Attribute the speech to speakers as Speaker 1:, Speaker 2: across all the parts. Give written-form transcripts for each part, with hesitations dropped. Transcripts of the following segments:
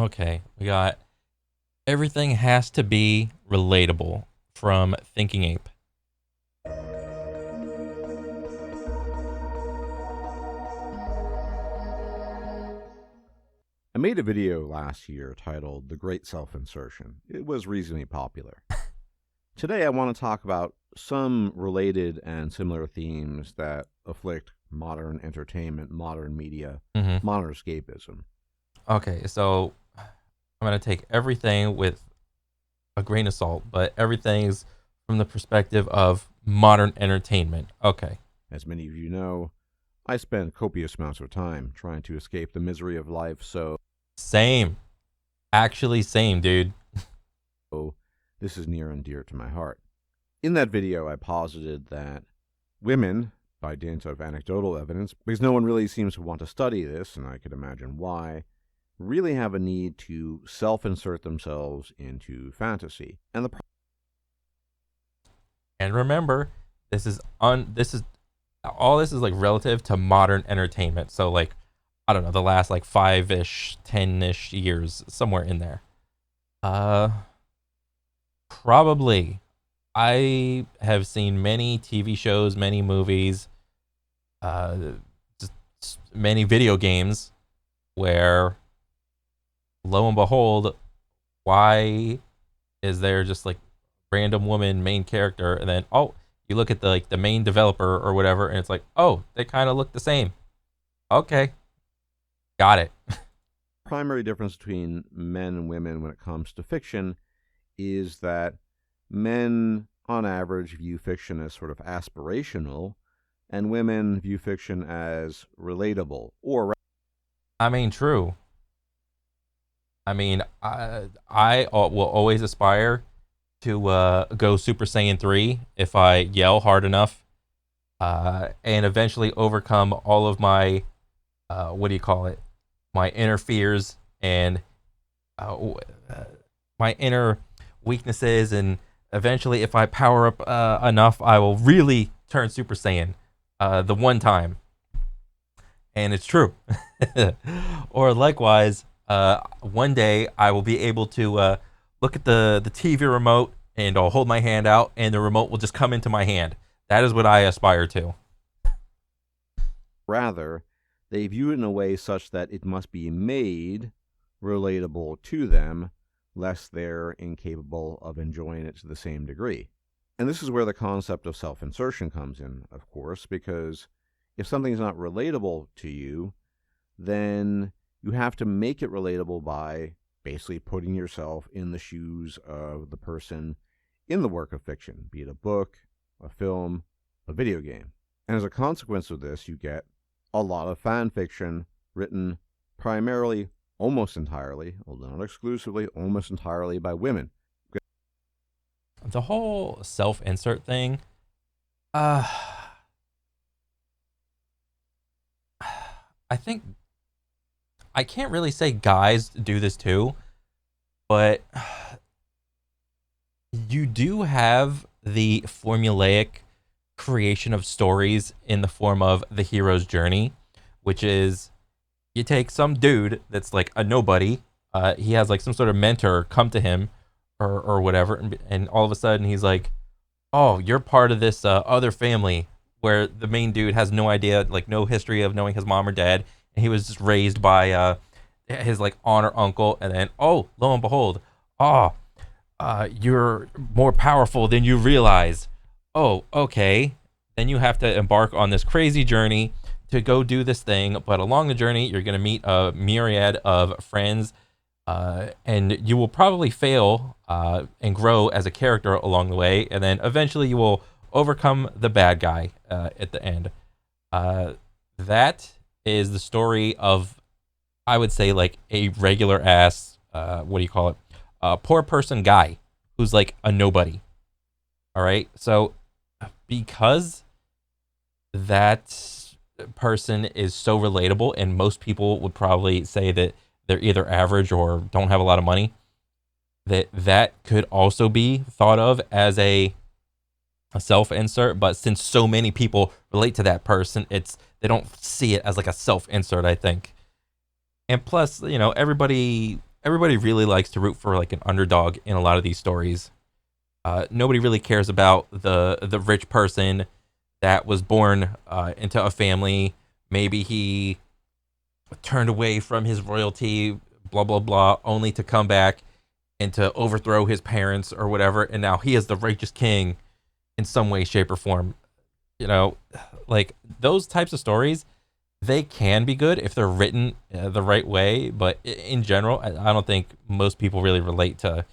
Speaker 1: Okay, we got everything has to be relatable from Thinking Ape.
Speaker 2: I made a video last year titled The Great Self Insertion. It was reasonably popular. Today, I want to talk about some related and similar themes that afflict modern entertainment, modern media,
Speaker 1: hmm
Speaker 2: modern escapism.
Speaker 1: Okay, so I'm gonna take everything with a grain of salt, but everything's from the perspective of modern entertainment. Okay,
Speaker 2: As many of you know, I spend copious amounts of time trying to escape the misery of life, so
Speaker 1: same, actually same, dude.
Speaker 2: this is near and dear to my heart. In that video, I posited that women, by dint of anecdotal evidence, because no one really seems to want to study this, and I could imagine why, really have a need to self insert themselves into fantasy. And the
Speaker 1: And remember, this is all this is like relative to modern entertainment. So like, I don't know, the last like 5-ish, 10-ish years, somewhere in there. Uh, Probably. I have seen many TV shows, many movies, uh, just many video games where, lo and behold, why is there just like random woman main character, and then you look at the main developer or whatever, and it's like, oh, they kind of look the same. Okay, got it.
Speaker 2: primary difference between men and women when it comes to fiction is that men, on average, view fiction as sort of aspirational, and women view fiction as relatable, or
Speaker 1: I mean, true. I mean, I will always aspire to go Super Saiyan 3 if I yell hard enough, and eventually overcome all of my, what do you call it? My inner fears and uh, my inner weaknesses. And eventually, if I power up enough, I will really turn Super Saiyan the one time. And it's true. Or likewise, one day I will be able to look at the TV remote, and I'll hold my hand out and the remote will just come into my hand. That is what I aspire to.
Speaker 2: rather, they view it in a way such that it must be made relatable to them, lest they're incapable of enjoying it to the same degree. And this is where the concept of self insertion comes in, of course, because if something's not relatable to you, then you have to make it relatable by basically putting yourself in the shoes of the person in the work of fiction, be it a book, a film, a video game. And as a consequence of this, you get a lot of fan fiction written primarily, almost entirely, although not exclusively, almost entirely by women.
Speaker 1: The whole self insert thing, uh, I think I can't really say guys do this too, but you do have the formulaic creation of stories in the form of the hero's journey, which is you take some dude that's like a nobody. He has like some sort of mentor come to him, or whatever, and all of a sudden he's like, "Oh, you're part of this other family where the main dude has no idea, like no history of knowing his mom or dad, and he was just raised by his like honor uncle, and then oh, lo and behold, oh, you're more powerful than you realize. Oh, okay. Then you have to embark on this crazy journey to go do this thing. But along the journey, you're going to meet a myriad of friends, and you will probably fail and grow as a character along the way. And then eventually, you will overcome the bad guy at the end. Uh, that is the story of, I would say, like a regular ass, what do you call it? Poor person guy who's like a nobody. All right. So because that person is so relatable, and most people would probably say that they're either average or don't have a lot of money, that could also be thought of as a self insert. But since so many people relate to that person, it's they don't see it as like a self insert, I think. And plus, everybody everybody really likes to root for like an underdog in a lot of these stories. Nobody really cares about the rich person that was born into a family. Maybe he turned away from his royalty, blah blah blah, only to come back and to overthrow his parents or whatever, and now he is the righteous king in some way, shape, or form. You know, like those types of stories, they can be good if they're written the right way, but in general, I don't think most people really relate to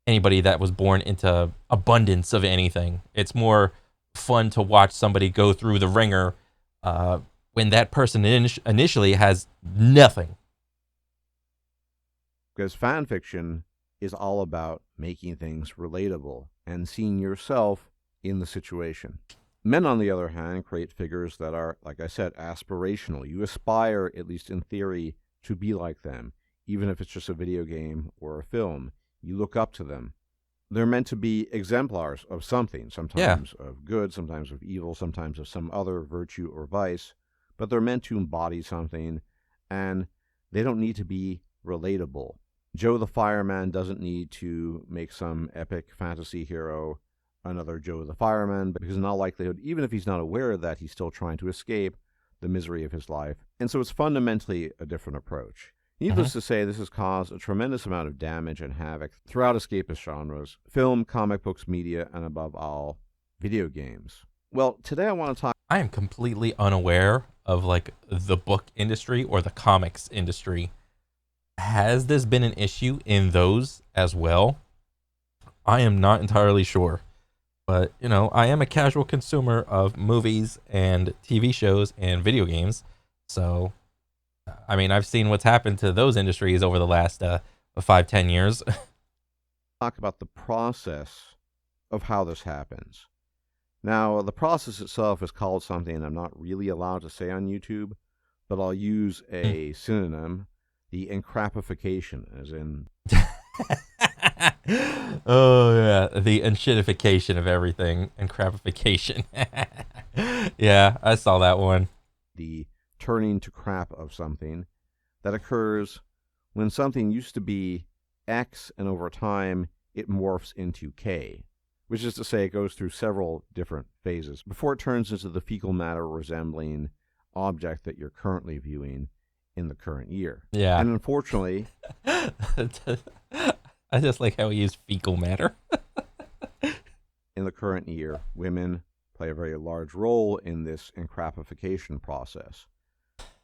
Speaker 1: anybody that was born into abundance of anything. It's more fun to watch somebody go through the ringer when that person initially has nothing.
Speaker 2: Because fan fiction is all about making things relatable and seeing yourself in the situation. Men, on the other hand, create figures that are, like I said, aspirational. You aspire, at least in theory, to be like them, even if it's just a video game or a film. You look up to them. They're meant to be exemplars of something, sometimes of good, sometimes of evil, sometimes of some other virtue or vice, but they're meant to embody something, and they don't need to be relatable. Joe the Fireman doesn't need to make some epic fantasy hero another Joe the Fireman, because in all likelihood, even if he's not aware of that, he's still trying to escape the misery of his life. And so it's fundamentally a different approach. Needless to say, this has caused a tremendous amount of damage and havoc throughout escapist genres, film, comic books, media, and above all, video games. Well, today I want to talk...
Speaker 1: I am completely unaware of like the book industry or the comics industry. Has this been an issue in those as well? I am not entirely sure. But, you know, I am a casual consumer of movies and TV shows and video games. So, I mean, I've seen what's happened to those industries over the last 5-10 years.
Speaker 2: Talk about the process of how this happens. Now, the process itself is called something I'm not really allowed to say on YouTube, but I'll use a synonym, the encrapification, as in...
Speaker 1: Oh yeah, the enshittification of everything and crapification. Yeah, I saw that one.
Speaker 2: The turning to crap of something that occurs when something used to be X and over time it morphs into K, which is to say it goes through several different phases before it turns into the fecal matter resembling object that you're currently viewing in the current year.
Speaker 1: Yeah.
Speaker 2: And unfortunately...
Speaker 1: I just like how he used fecal matter.
Speaker 2: In the current year, women play a very large role in this encrapification process.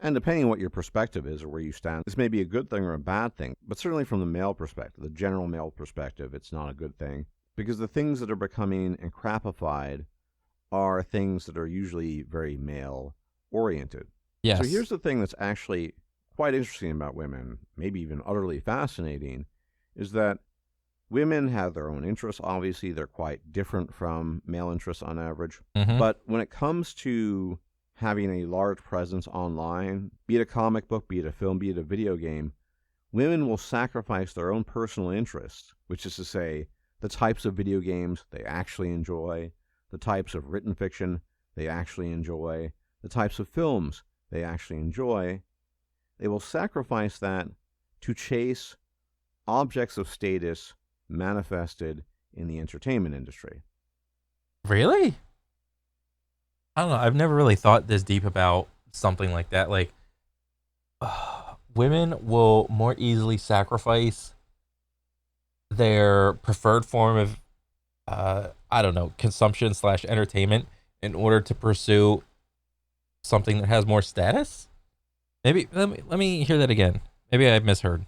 Speaker 2: And depending on what your perspective is or where you stand, this may be a good thing or a bad thing, but certainly from the male perspective, the general male perspective, it's not a good thing, because the things that are becoming encrapified are things that are usually very male-oriented.
Speaker 1: Yes.
Speaker 2: So here's the thing that's actually quite interesting about women, maybe even utterly fascinating, is that women have their own interests. Obviously, they're quite different from male interests on average.
Speaker 1: Mm-hmm.
Speaker 2: But when it comes to having a large presence online, be it a comic book, be it a film, be it a video game, women will sacrifice their own personal interests, which is to say, the types of video games they actually enjoy, the types of written fiction they actually enjoy, the types of films they actually enjoy. They will sacrifice that to chase objects of status manifested in the entertainment industry.
Speaker 1: Really? I don't know. I've never really thought this deep about something like that. Like, women will more easily sacrifice their preferred form of, I don't know, consumption / entertainment in order to pursue something that has more status. Maybe let me hear that again. Maybe I misheard.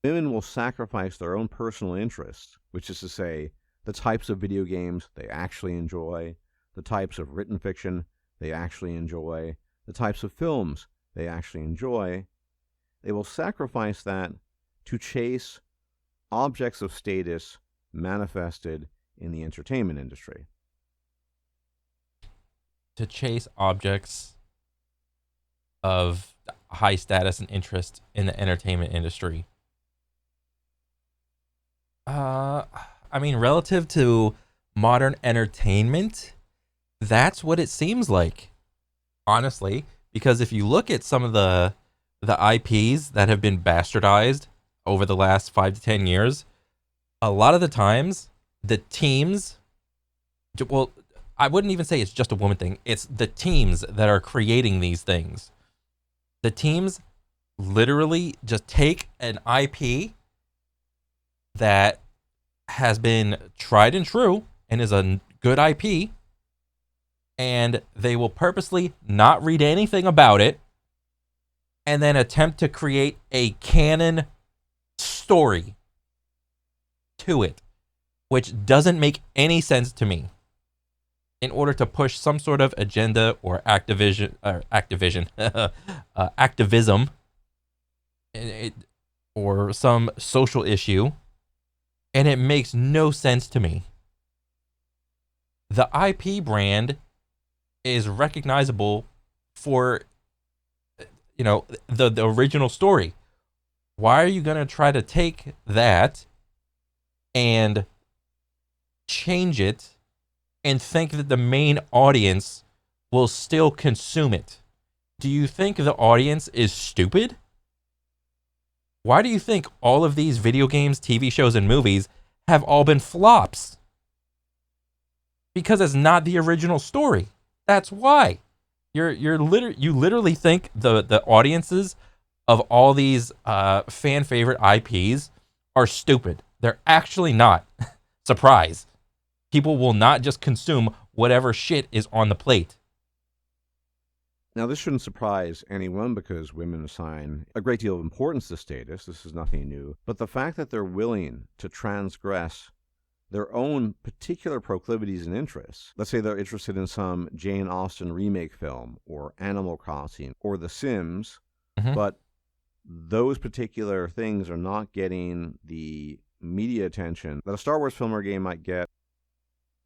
Speaker 2: Women will sacrifice their own personal interests, which is to say, the types of video games they actually enjoy, the types of written fiction they actually enjoy, the types of films they actually enjoy. They will sacrifice that to chase objects of status manifested in the entertainment industry.
Speaker 1: To chase objects of high status and interest in the entertainment industry. I mean, relative to modern entertainment, that's what it seems like, honestly. Because if you look at some of the the IPs that have been bastardized over the last 5 to 10 years, a lot of the times the teams, well, I wouldn't even say it's just a woman thing. It's the teams that are creating these things. The teams literally just take an IP that has been tried and true and is a good IP, and they will purposely not read anything about it and then attempt to create a canon story to it, which doesn't make any sense to me, in order to push some sort of agenda or activism, or some social issue, and it makes no sense to me. The IP brand is recognizable for, the original story. Why are you going to try to take that and change it and think that the main audience will still consume it? Do you think the audience is stupid? Why do you think all of these video games, TV shows, and movies have all been flops? Because it's not the original story. That's why. You literally think the audiences of all these fan favorite IPs are stupid. They're actually not. Surprise. People will not just consume whatever shit is on the plate.
Speaker 2: Now, this shouldn't surprise anyone because women assign a great deal of importance to status. This is nothing new. But the fact that they're willing to transgress their own particular proclivities and interests, let's say they're interested in some Jane Austen remake film or Animal Crossing or The Sims, but those particular things are not getting the media attention that a Star Wars film or game might get.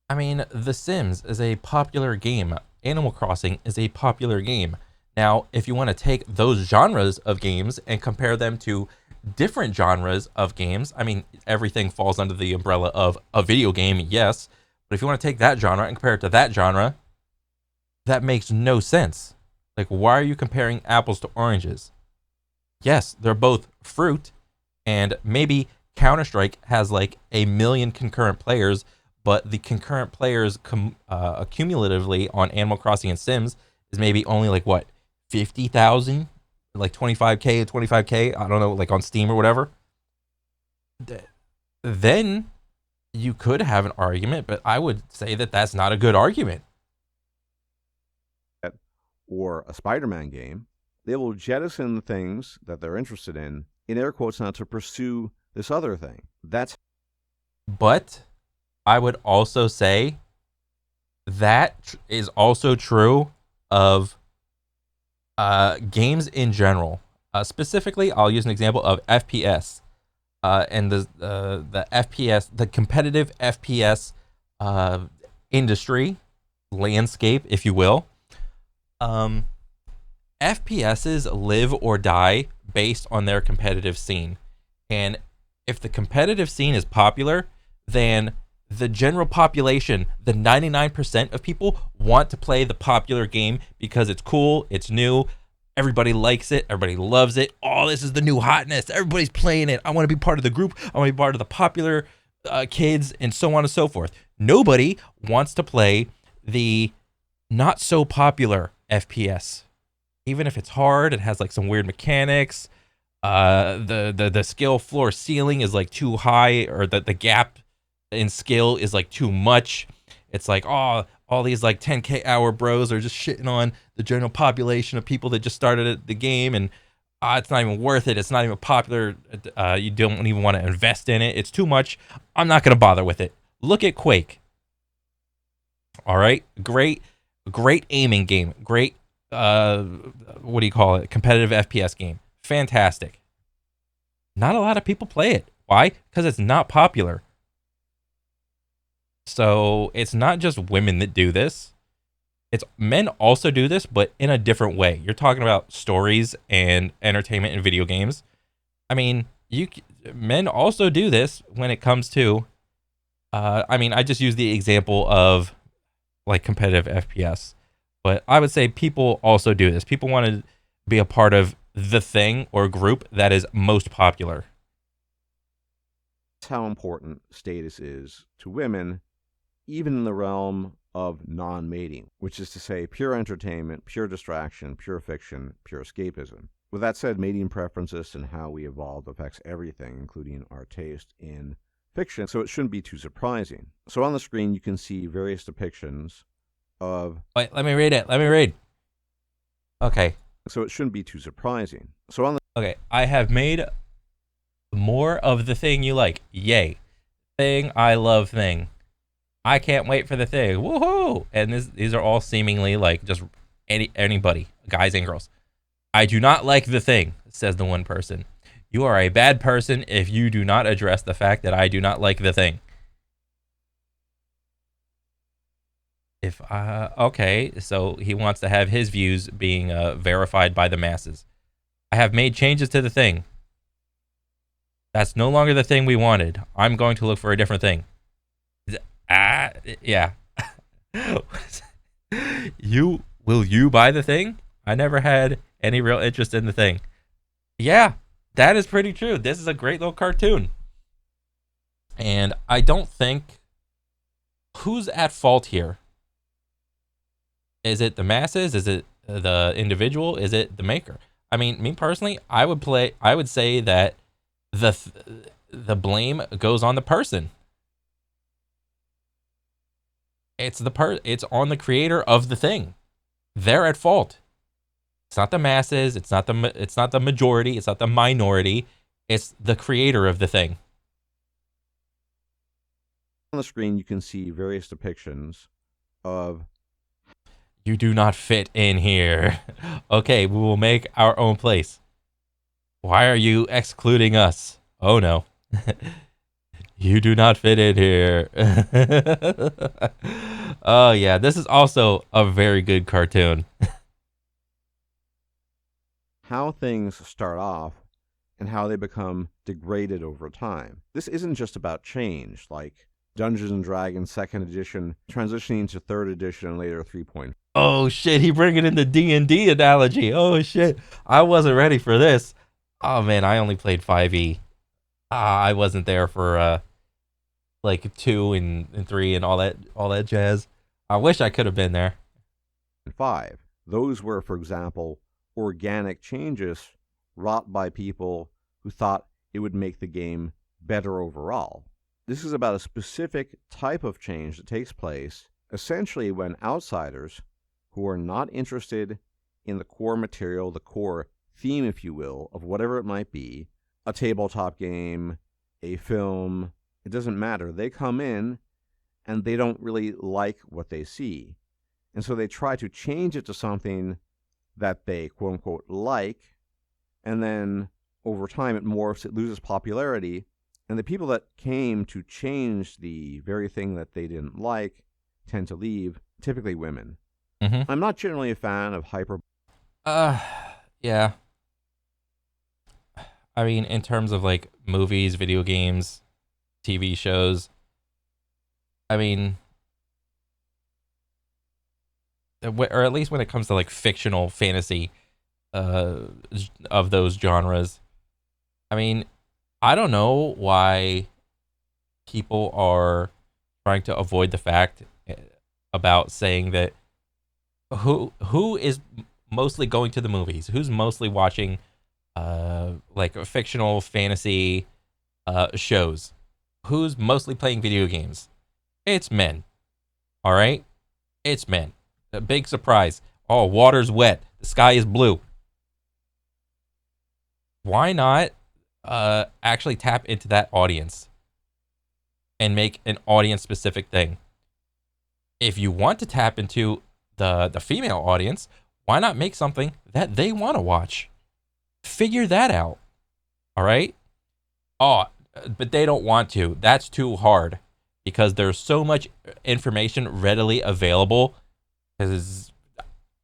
Speaker 1: I mean, The Sims is a popular game. Animal Crossing is a popular game. Now, if you want to take those genres of games and compare them to different genres of games, I mean, everything falls under the umbrella of a video game, yes. But if you want to take that genre and compare it to that genre, that makes no sense. Like, why are you comparing apples to oranges? Yes, they're both fruit, and maybe Counter-Strike has like 1 million concurrent players, but the concurrent players accumulatively on Animal Crossing and Sims is maybe only like what, 50,000, like 25k, I don't know, like on Steam or whatever. Then you could have an argument, but I would say that that's not a good argument.
Speaker 2: Or a Spider-Man game, they will jettison the things that they're interested in air quotes, not to pursue this other thing.
Speaker 1: But I would also say that is also true of games in general. Specifically, I'll use an example of FPS, and the FPS, the competitive FPS industry landscape, if you will. FPSs live or die based on their competitive scene, and if the competitive scene is popular, then the general population, the 99% of people, want to play the popular game because it's cool, it's new, everybody likes it, everybody loves it. Oh, this is the new hotness. Everybody's playing it. I want to be part of the group. I want to be part of the popular kids, and so on and so forth. Nobody wants to play the not so popular FPS. Even if it's hard, it has like some weird mechanics. The skill floor ceiling is like too high, or the gap in skill is like too much. It's like, oh, all these like 10k hour bros are just shitting on the general population of people that just started the game, and it's not even worth it. It's not even popular. You don't even want to invest in it. It's too much. I'm not gonna bother with it. Look at Quake. All right, great aiming game. Great, what do you call it? Competitive FPS game. Fantastic. Not a lot of people play it. Why? Because it's not popular. So it's not just women that do this. It's men also do this, but in a different way. You're talking about stories and entertainment in video games. I mean, men also do this when it comes to. I just use the example of like competitive FPS, but I would say people also do this. People want to be a part of the thing or group that is most popular.
Speaker 2: That's how important status is to women, even in the realm of non-mating, which is to say pure entertainment, pure distraction, pure fiction, pure escapism. With that said, mating preferences and how we evolved affects everything, including our taste in fiction, so it shouldn't be too surprising. So on the screen, you can see various depictions of...
Speaker 1: Wait, let me read it. Let me read. Okay.
Speaker 2: So it shouldn't be too surprising. So on the...
Speaker 1: Okay, I have made more of the thing you like. Yay. Thing I love thing. I can't wait for the thing. Woohoo! And these are all seemingly like just anybody, guys and girls. I do not like the thing, says the one person. You are a bad person if you do not address the fact that I do not like the thing. Okay, so he wants to have his views being verified by the masses. I have made changes to the thing. That's no longer the thing we wanted. I'm going to look for a different thing. Yeah. Will you buy the thing? I never had any real interest in the thing. Yeah, that is pretty true. This is a great little cartoon. And I don't think... Who's at fault here? Is it the masses? Is it the individual? Is it the maker? I mean, me personally, I would say that the blame goes on the person. It's on the creator of the thing. They're at fault. It's not the masses. It's not the majority. It's not the minority. It's the creator of the thing.
Speaker 2: On the screen, you can see various depictions of...
Speaker 1: You do not fit in here. Okay, we will make our own place. Why are you excluding us? Oh no. You do not fit in here. Oh yeah, this is also a very good cartoon.
Speaker 2: How things start off and how they become degraded over time. This isn't just about change, like Dungeons and Dragons 2nd edition transitioning to 3rd edition and later 3.5.
Speaker 1: Oh shit, he bringing in the D&D analogy. Oh shit, I wasn't ready for this. Oh man, I only played 5e. I wasn't there for like 2 and 3 and all that jazz. I wish I could have been there.
Speaker 2: 5. Those were, for example, organic changes wrought by people who thought it would make the game better overall. This is about a specific type of change that takes place essentially when outsiders who are not interested in the core material, the core theme, if you will, of whatever it might be, a tabletop game, a film, it doesn't matter. They come in and they don't really like what they see. And so they try to change it to something that they quote unquote like, and then over time it morphs, it loses popularity, and the people that came to change the very thing that they didn't like tend to leave, typically women.
Speaker 1: Mm-hmm.
Speaker 2: I'm not generally a fan of hyper...
Speaker 1: Yeah. I mean, in terms of like movies, video games, TV shows, I mean, or at least when it comes to like fictional fantasy of those genres, I mean, I don't know why people are trying to avoid the fact about saying that who is mostly going to the movies, who's mostly watching like fictional fantasy shows, who's mostly playing video games. It's men. All right, it's men. A big surprise. Oh, water's wet, the sky is blue. Why not actually tap into that audience and make an audience specific thing? If you want to tap into the female audience, why not make something that they want to watch? Figure that out. All right? Oh, but they don't want to. That's too hard because there's so much information readily available. Because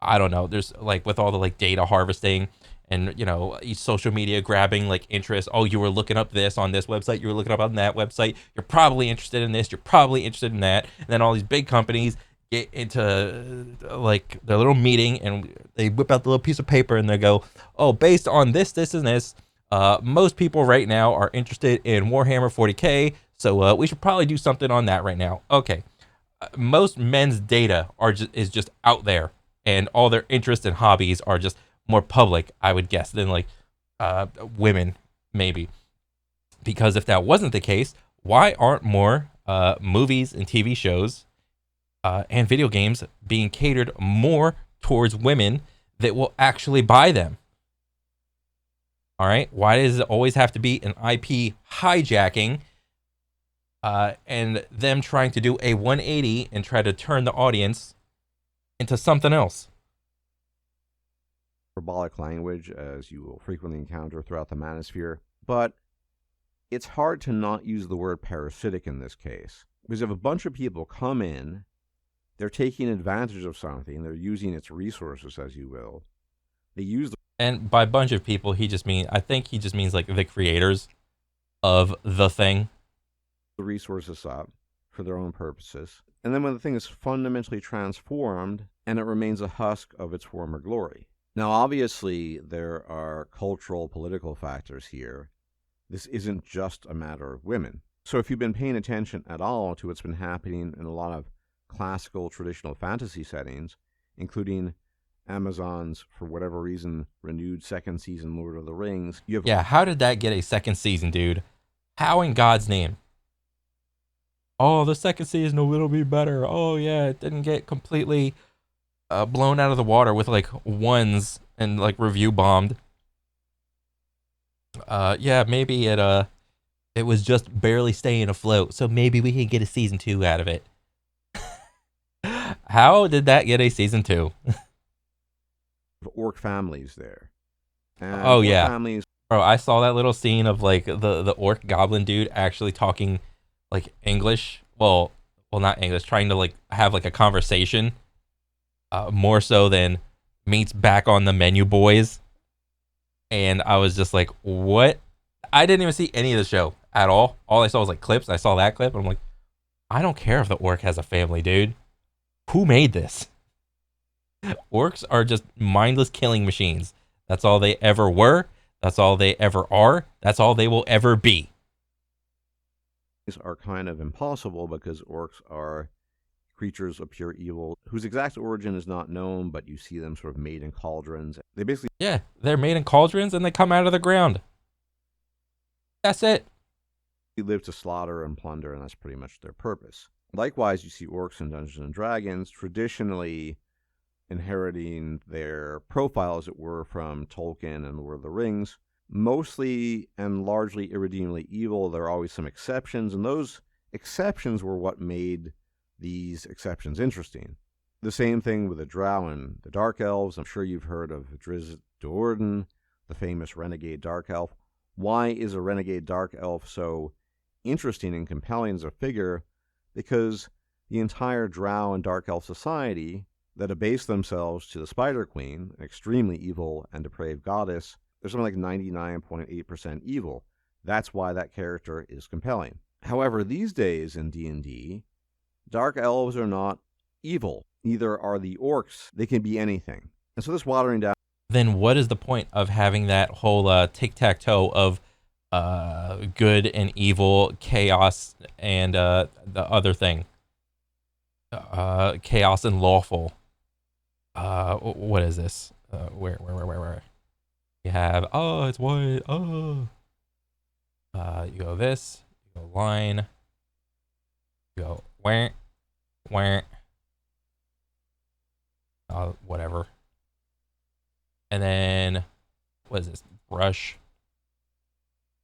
Speaker 1: I don't know, there's like with all the like data harvesting and, you know, social media grabbing like interest. Oh, you were looking up this on this website. You were looking up on that website. You're probably interested in this. You're probably interested in that. And then all these big companies get into like their little meeting, and they whip out the little piece of paper and they go, "Oh, based on this, this, and this, most people right now are interested in Warhammer 40K, so we should probably do something on that right now." Okay, most men's data is just out there, and all their interests and hobbies are just more public, I would guess, than like women maybe. Because if that wasn't the case, why aren't more movies and TV shows and video games being catered more towards women that will actually buy them? All right, why does it always have to be an IP hijacking and them trying to do a 180 and try to turn the audience into something else?
Speaker 2: Hyperbolic language, as you will frequently encounter throughout the manosphere, but it's hard to not use the word parasitic in this case. Because if a bunch of people come in, they're taking advantage of something, they're using its resources, as you will. They use the
Speaker 1: And by bunch of people, I think he just means like the creators of the thing.
Speaker 2: resources up for their own purposes. And then when the thing is fundamentally transformed and it remains a husk of its former glory. Now, obviously, there are cultural, political factors here. This isn't just a matter of women. So if you've been paying attention at all to what's been happening in a lot of classical, traditional fantasy settings, including Amazon's, for whatever reason, renewed second season Lord of the Rings, you have
Speaker 1: Yeah, how did that get a second season, dude? How in God's name? Oh, the second season will be better. Oh yeah, it didn't get completely blown out of the water with like ones and like review bombed. Yeah, maybe it was just barely staying afloat, so maybe we can get a season 2 out of it. How did that get a season 2?
Speaker 2: orc families there. And
Speaker 1: Oh
Speaker 2: orc
Speaker 1: yeah,
Speaker 2: families
Speaker 1: bro, I saw that little scene of like the orc goblin dude actually talking like English. Well, not English, trying to like have like a conversation. More so than meets back on the menu boys. And I was just like, what? I didn't even see any of the show at all. All I saw was like clips. I saw that clip. And I'm like, I don't care if the orc has a family, dude. Who made this? Orcs are just mindless killing machines. That's all they ever were. That's all they ever are. That's all they will ever be.
Speaker 2: are kind of impossible because orcs are creatures of pure evil whose exact origin is not known, but you see them sort of made in cauldrons. They basically
Speaker 1: Yeah, they're made in cauldrons and they come out of the ground. That's it.
Speaker 2: live to slaughter and plunder, and that's pretty much their purpose. Likewise, you see orcs in Dungeons and Dragons traditionally inheriting their profile, as it were, from Tolkien and Lord of the Rings. Mostly and largely irredeemably evil. There are always some exceptions, and those exceptions were what made these exceptions interesting. The same thing with the Drow and the Dark Elves. I'm sure you've heard of Drizzt Do'Urden, the famous renegade Dark Elf. Why is a renegade Dark Elf so interesting and compelling as a figure? Because the entire Drow and Dark Elf society that abase themselves to the Spider Queen, an extremely evil and depraved goddess, they're something like 99.8% evil. That's why that character is compelling. However, these days in D&D, Dark Elves are not evil. Neither are the orcs. They can be anything. And so this watering down.
Speaker 1: Then what is the point of having that whole tic-tac-toe of good and evil, chaos, and the other thing? Chaos and lawful. What is this? Where? You have, oh, it's white. Oh. You go this. You go line. You go where. Whatever. And then, what is this? Brush.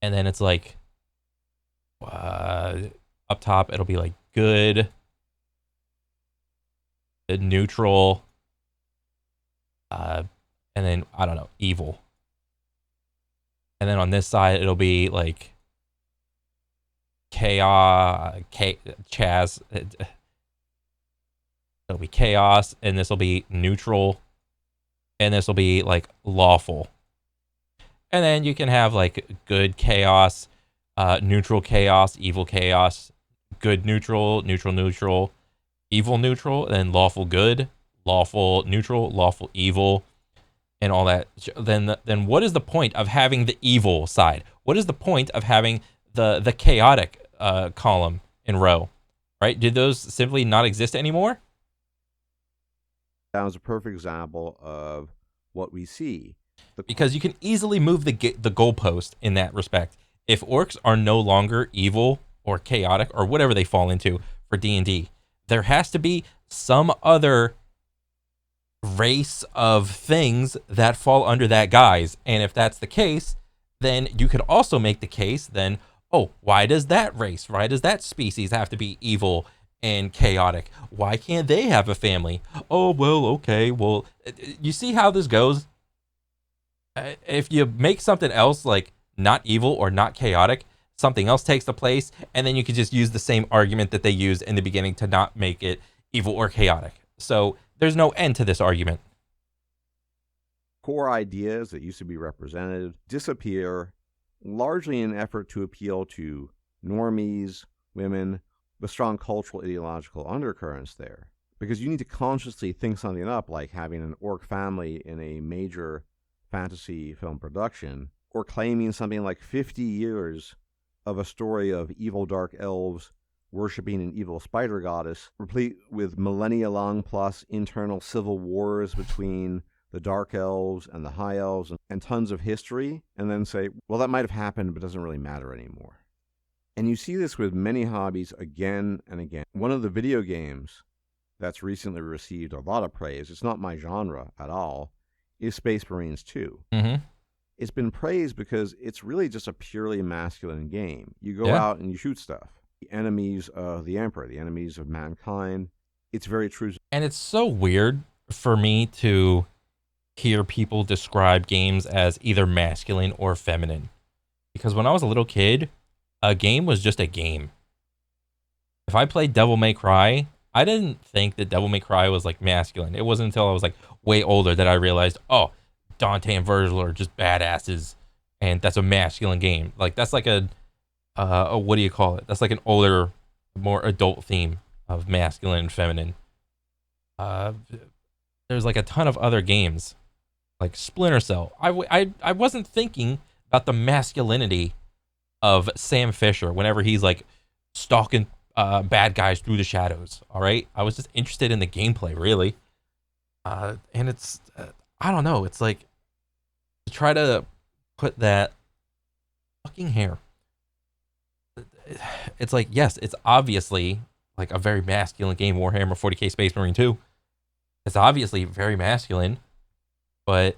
Speaker 1: And then it's like, up top, it'll be like good, neutral, and then, I don't know, evil. And then on this side, it'll be like chaos, Chaz. It'll be chaos, and this will be neutral, and this will be like lawful. And then you can have like good chaos, neutral chaos, evil chaos, good neutral, neutral, evil neutral, and then lawful good, lawful neutral, lawful evil, and all that, then what is the point of having the evil side? What is the point of having the chaotic column in row? Right? Did those simply not exist anymore?
Speaker 2: That was a perfect example of what we see.
Speaker 1: Because you can easily move the goalpost in that respect. If orcs are no longer evil or chaotic or whatever they fall into for D&D, there has to be some other race of things that fall under that guise. And if that's the case, then you could also make the case then, oh, why does that race, why does that species have to be evil and chaotic? Why can't they have a family? Oh, well, okay, well, you see how this goes? If you make something else like not evil or not chaotic, something else takes the place, and then you could just use the same argument that they used in the beginning to not make it evil or chaotic. So there's no end to this argument.
Speaker 2: Core ideas that used to be represented disappear, largely in an effort to appeal to normies, women, with strong cultural ideological undercurrents there. Because you need to consciously think something up, like having an orc family in a major fantasy film production, or claiming something like 50 years of a story of evil dark elves worshipping an evil spider goddess, replete with millennia-long plus internal civil wars between the dark elves and the high elves, and tons of history, and then say, well, that might have happened, but doesn't really matter anymore. And you see this with many hobbies again and again. One of the video games that's recently received a lot of praise, it's not my genre at all, is Space Marines 2.
Speaker 1: Mm-hmm.
Speaker 2: It's been praised because it's really just a purely masculine game. You go out and you shoot stuff. The enemies of the Emperor, the enemies of mankind. It's very true.
Speaker 1: And it's so weird for me to hear people describe games as either masculine or feminine. Because when I was a little kid, a game was just a game. If I played Devil May Cry, I didn't think that Devil May Cry was like masculine. It wasn't until I was like way older that I realized, oh, Dante and Virgil are just badasses, and that's a masculine game. Like that's like a what do you call it? That's like an older, more adult theme of masculine and feminine. There's like a ton of other games, like Splinter Cell. I wasn't thinking about the masculinity of Sam Fisher whenever he's like stalking bad guys through the shadows. All right, I was just interested in the gameplay, really. And it's I don't know. It's like to try to put that fucking hair. It's like, yes, it's obviously like a very masculine game, Warhammer 40K Space Marine 2. It's obviously very masculine, but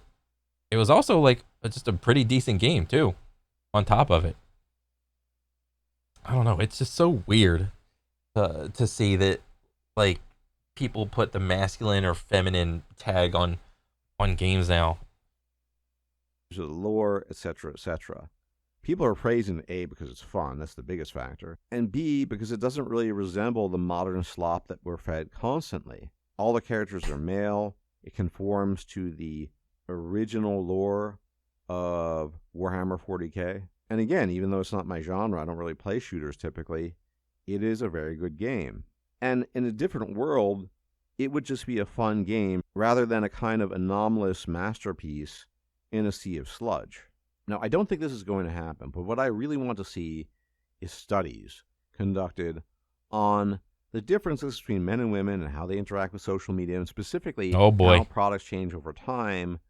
Speaker 1: it was also like just a pretty decent game too, on top of it. I don't know. It's just so weird to see that like people put the masculine or feminine tag on games now.
Speaker 2: The lore, etc., etc. People are praising A because it's fun, that's the biggest factor, and B because it doesn't really resemble the modern slop that we're fed constantly. All the characters are male, it conforms to the original lore of Warhammer 40K. And again, even though it's not my genre, I don't really play shooters typically, it is a very good game. And in a different world, it would just be a fun game rather than a kind of anomalous masterpiece in a sea of sludge. Now, I don't think this is going to happen, but what I really want to see is studies conducted on the differences between men and women and how they interact with social media, and specifically how products change over time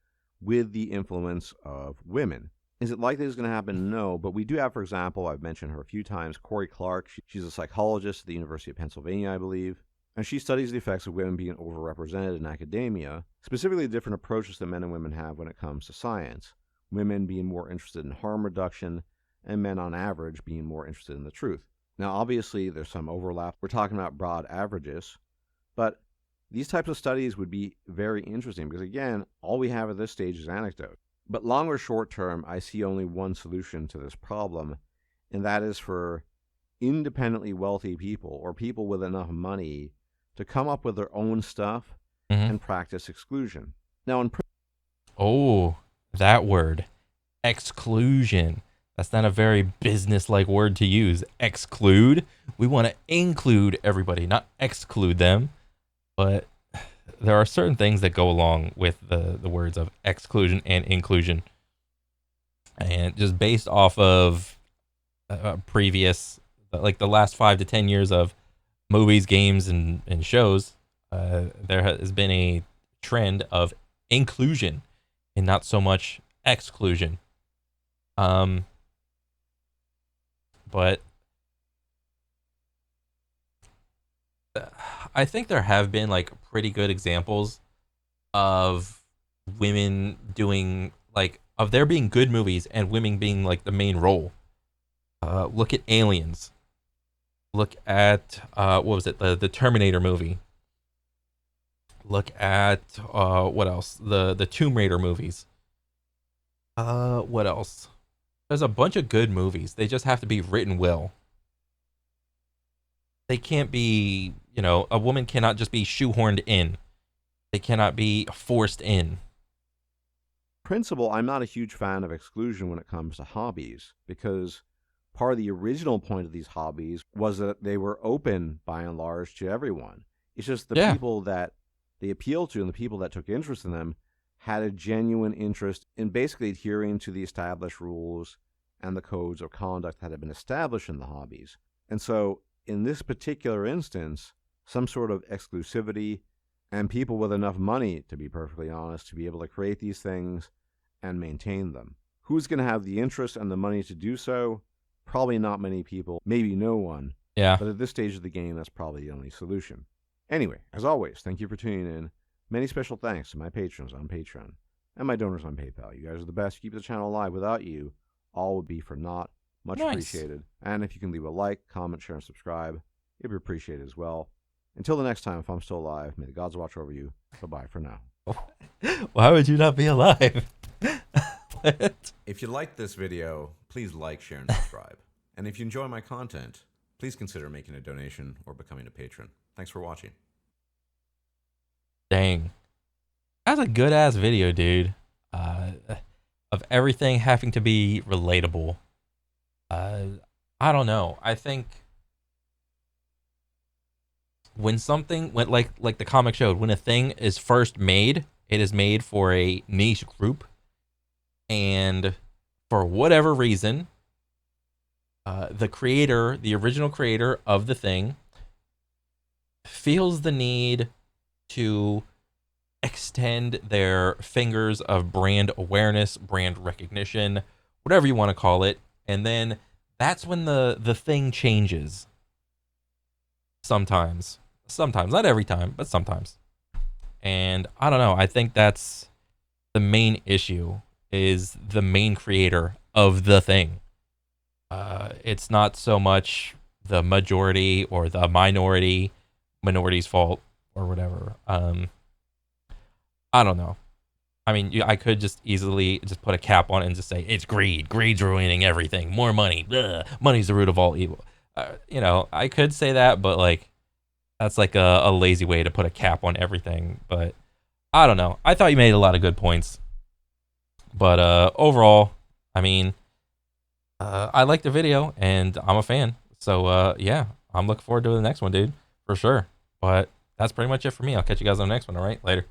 Speaker 2: with the influence of women. Is it likely this is going to happen? No, but we do have, for example, I've mentioned her a few times, Corey Clark. She's a psychologist at the University of Pennsylvania, I believe, and she studies the effects of women being overrepresented in academia, specifically the different approaches that men and women have when it comes to science. Women being more interested in harm reduction, and men on average being more interested in the truth. Now, obviously, there's some overlap. We're talking about broad averages, but these types of studies would be very interesting because, again, all we have at this stage is anecdote. But long or short term, I see only one solution to this problem, and that is for independently wealthy people or people with enough money to come up with their own stuff and practice exclusion. Now,
Speaker 1: that word, exclusion. That's not a very business-like word to use. Exclude. We want to include everybody, not exclude them. but there are certain things that go along with the words of exclusion and inclusion, and just based off of previous, like the last 5 to 10 years of movies, games, and shows, there has been a trend of inclusion and not so much exclusion. Um, but I think there have been like pretty good examples of women doing like of there being good movies and women being like the main role. Look at Aliens. Look at what was it? The Terminator movie. Look at what else? The Tomb Raider movies. What else? There's a bunch of good movies. They just have to be written well. They can't be, a woman cannot just be shoehorned in. They cannot be forced in.
Speaker 2: Principle, I'm not a huge fan of exclusion when it comes to hobbies, because part of the original point of these hobbies was that they were open, by and large, to everyone. It's just the
Speaker 1: Yeah.
Speaker 2: people that they appealed to and the people that took interest in them had a genuine interest in basically adhering to the established rules and the codes of conduct that had been established in the hobbies. And so, in this particular instance, some sort of exclusivity and people with enough money, to be perfectly honest, to be able to create these things and maintain them. Who's going to have the interest and the money to do so? Probably not many people, maybe no one.
Speaker 1: Yeah.
Speaker 2: But at this stage of the game, that's probably the only solution. Anyway, as always, thank you for tuning in. Many special thanks to my patrons on Patreon and my donors on PayPal. You guys are the best. Keep the channel alive. Without you, all would be for naught. Much appreciated. And if you can leave a like, comment, share, and subscribe, it'd be appreciated as well. Until the next time, if I'm still alive, may the gods watch over you. Bye-bye for now.
Speaker 1: Why would you not be alive? What?
Speaker 2: If you liked this video, please like, share, and subscribe. And if you enjoy my content, please consider making a donation or becoming a patron. Thanks for watching.
Speaker 1: Dang. That's a good ass video, dude. Of everything having to be relatable. I don't know. I think when something went like the comic showed, when a thing is first made, it is made for a niche group, and for whatever reason, the original creator of the thing, feels the need to extend their fingers of brand awareness, brand recognition, whatever you want to call it, and then that's when the thing changes. Sometimes, not every time, but sometimes. And I don't know. I think that's the main issue, is the main creator of the thing. It's not so much the majority or the minority's fault or whatever. I don't know. I mean, I could just easily just put a cap on it and just say it's greed. Greed's ruining everything. More money. Ugh. Money's the root of all evil. I could say that, but like, that's like a lazy way to put a cap on everything. But I don't know. I thought you made a lot of good points. But overall, I mean, I like the video and I'm a fan. So yeah, I'm looking forward to the next one, dude, for sure. But that's pretty much it for me. I'll catch you guys on the next one. All right, later.